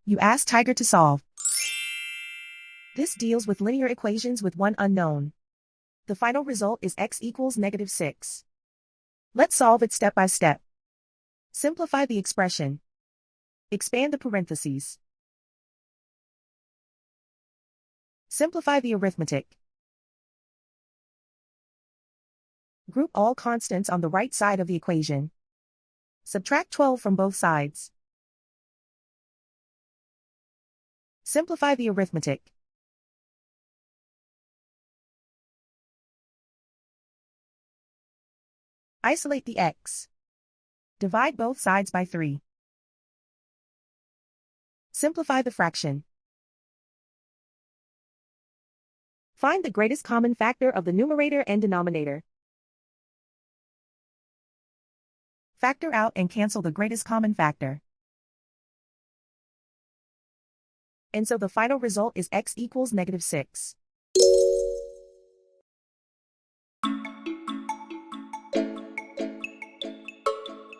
You ask Tiger to solve. This deals with linear equations with one unknown. The final result is x equals -6. Let's solve it step by step. Simplify the expression. Expand the parentheses. Simplify the arithmetic. Group all constants on the right side of the equation. Subtract 12 from both sides. Simplify the arithmetic. Isolate the x. Divide both sides by 3. Simplify the fraction. Find the greatest common factor of the numerator and denominator. Factor out and cancel the greatest common factor. And so the final result is x equals -6.